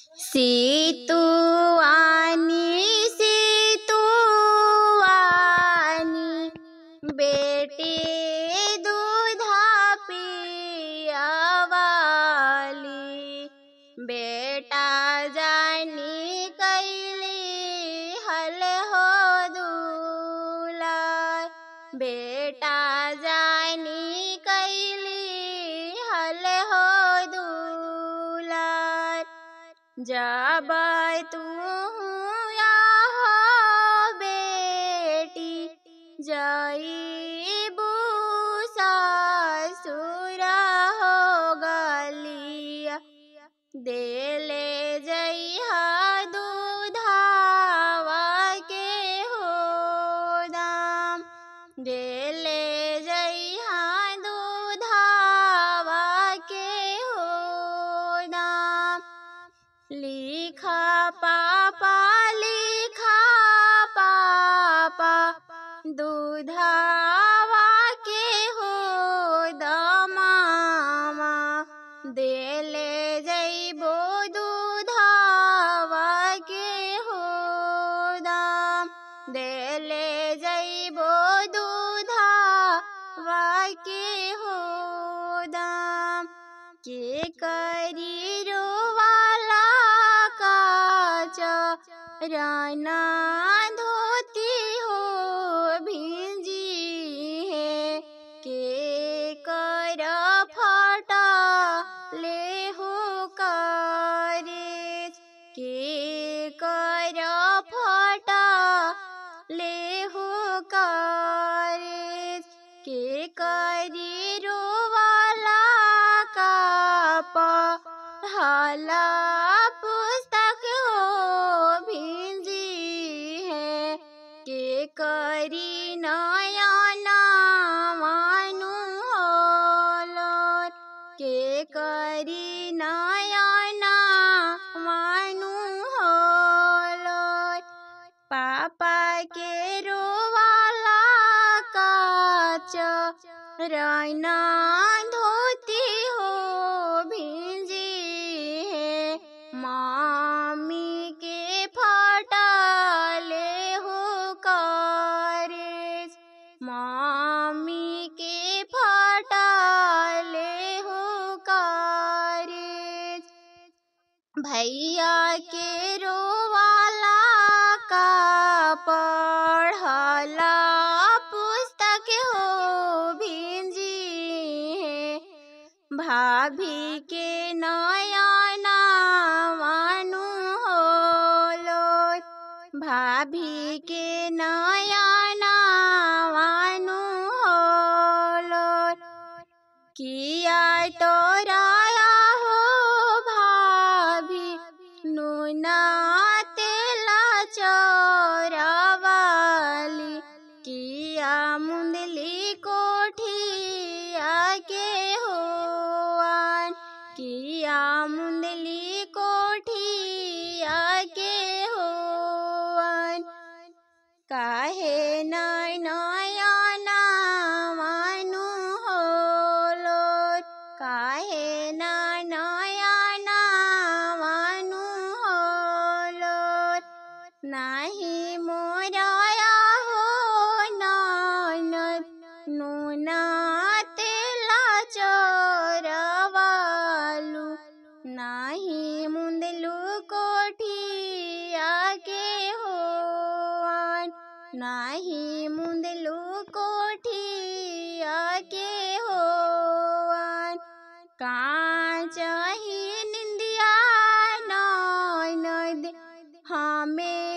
सितुआनी बेटी दूधा पियावाली, बेटा जानी कैली हल हो दूला, बेटा जानी कैली हल हो दूला। जब तू या हो बेटी जईबू ससुर हो गलिया, देले जइहा दूधावा के हो दाम, देले जइहा दूधावा के हो दाम। लिखा पापा लिखा पापा दूधावा के हो दमामा, देले जइबो दूधावा के हो दाम, देले जइबो दूधावा के हो दाम। के करी रोवाला राना धोती हो भिंजी है, के कर फटा ले हो कारेज, के कर फटा ले हो कारेज। के करी रोवाला का पढ़ला पुस्तक हो भिंजी है, के करी नयना मानु होलोर, के करी नयना मानु होलोर। पापा के रोवाला काच राना धोती हो भिंजी है, मामी के फटाले हो कारेज, मामी के फटाले हो कारेज। भैया के रोवाला का पढ़ला पुस्तक हो भिंजी है, भाभी के नयना मानु होलोर, भाभी के नयना मानु होलोर। किया तोराया हो भाभी नूना तेला चोरावाली, किया मुंदली कोठिया के होआन, किया मुंदली कोठिया के होआन। काहे नयना मानु होलोर, काहे नयना मानु होलोर। नाही मोराया हो ननद नूना तेला चोरावालू, नाही मुंदलू कोठिया के होआन, नाही मुंदलू कोठिया के होआन। काचही निंदिया ननद हमें